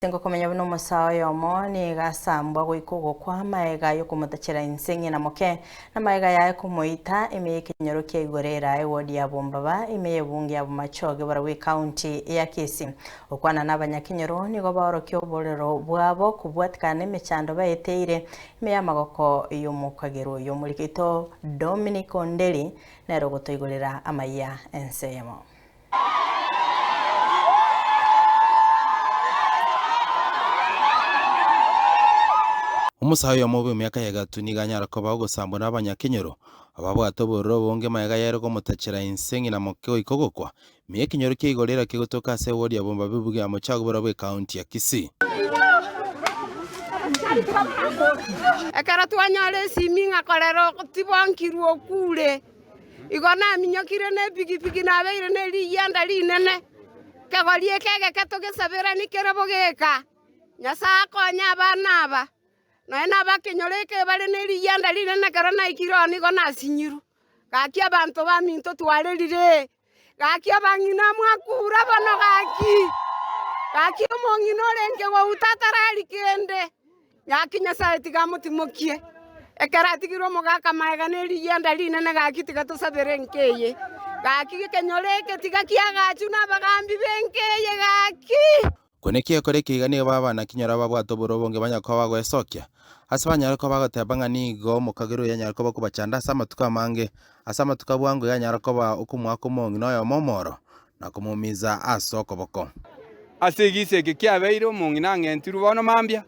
Tengo kumenya buno musao yomo ni gasambwa gwikugo kwa maega yo kumutachira insengi na moke na maega yae kumuita ime kinyoro kya igorera ewodi ya Bombaba ime bungi ya Bumachoge barawe county ya Kisii okwana n'abanyakinyoro nigo barokyo bolero bwabo kubwatikana emechando bayeteire ime ya magoko y'omukagero y'omurikito Dominic Ondeli nero gotoigorera amaya enseyemo. Umusaho yomobe myaka ya gatu niganyara ko bagosambwa n'abanyakinyoro ababwato bororo bonge mayaga yero ko mutachira insengi na mokeo ikogokwa miye kinyoro kigorera kigotoka se wodi ya Bombaba bibuge amochago barawe county ya Kisii ekara twanyale siminga kolero tibwankirwo kule igona minyokire ne pigipigi na beire ne liyanda linene kagolie kege katogesabera nikerabo geka nyasako nyabana aba na bakinyoreke bale neri yanda lile na karana ikironi gona sinyiru gaki abantu baminto twarerire gaki abangina mwakura bano gaki omongino renke wa utatarali kende gaki nyasa tigamutimokie ekara tigiro mogaka maega neri yanda lile na gaki tigatosabere nkeye gaki kenyoreke tigakiagachu na bagambi benkeye gaki Konekia koreki igani baba na kinyora babwato borobonge banyako bagwesokia asabanya ko bagatebanga nigo mukagero yanyara ko bakubachanda samatuka mange asamatuka bwangu yanyara ko ba ukumwako mongi noyo momoro nakumumiza asoko boko asegise kiabeiro mongi nangentiru bono mambia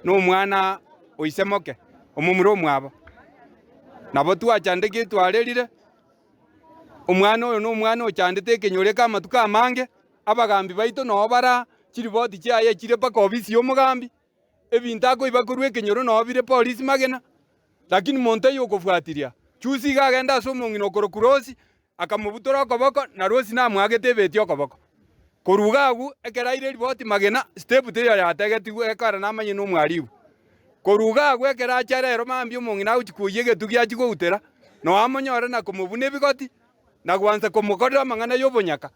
no mwana oisemoke omumuro mwabo nabo twachande kitwarerire omwana oyo no mwana ochandete kinyoreka amatuka mange abagambi baito no bara chiriboti chaye chire paka obisi yomugambi ebintako ibakorwe kenyoro no bire polisi magena lakini monte yokofuatiria chusi gagenda somongino korokurosi akamubutora okoboko na rosi na mwagete beti okoboko korugagu ekeraire riboti magena step te yategeti ekara namanye no mwaribu korugagu ekera charero mambi omongina uchikuye tugia chigutera no amonyora na kumubune bigoti na gwanza kumukorera mangana yobonyaka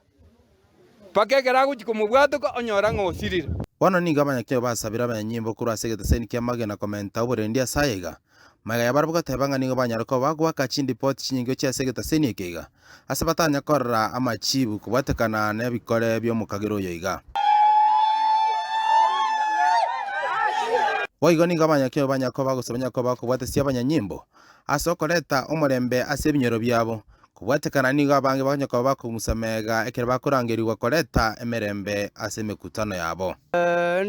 pakekera guchikumubwato ko onyora ngosirira Wano niga abanyakyo basabira abanyimbo kuri asegete seni kya magena komenta uburendia sayega maga yabarbuka tebanga nigo banyarako bagwa kachindi pot chinyingo kya segete seni ekega asabatanya korra amachibu kubatekana nebikore byo mukagero yoiga Waigo niga abanyakyo banyako bagosabanya ko bakubwatesia abanyanyimbo asokoreta omorembe asebinyoro byabo kubwatekana nigo abange banyako bakumusamega ekere bakurangirirwa koreta emerembe asemekutano yabo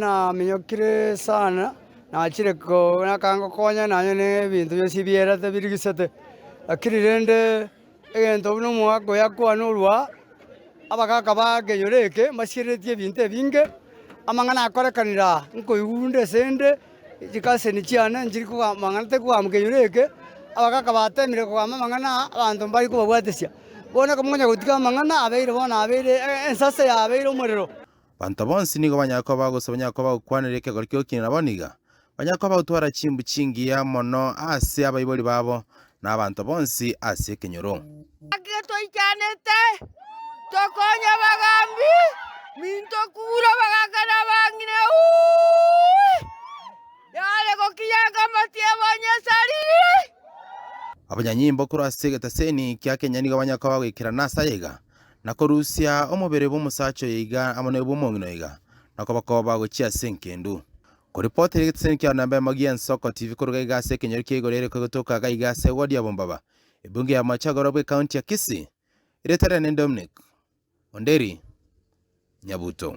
na minyokire sana na chireko na kango konya nanye ne bintu byosi byerate birigisate akirirende egento buno mwako yakwanurwa abagaka bagenyoreke mashiretie binte binge amangana akorekanira nko igunde sende jikase ni chiana njiriko amangana te kwa mgenyoreke abagaka batemire kwa mangana abantu bari kubabwatesia bona kamunya gutika mangana abeire bona abeire ensase ya abeire umuriro Bantu bonsi nigo banyako bagosabanya ko bagukwanireke gorikyo kinira boniga banyako bagutwara chimbu chingiya mono ase abayiboli babo n'abantu bonsi ase kenyoro ageto ichanete tokonya bagambi minto kura bagakana bangine yale gokiyaga matie bonyesari abanyanyimbo kuri asegete seni kya Kenya nigo banyako bagwikira nasayega nakorusia omubere bw'umusacho yiga amone bw'omongino yiga nakoba bagochia senkendu ko report iri kya namba magian soko TV kuruga igase kenyori kigorere ko gutoka ga igase wodi ya Bombaba ibunge ya Machago barawe county ya Kisii iretare ne Dominic Ondeli Nyabuto.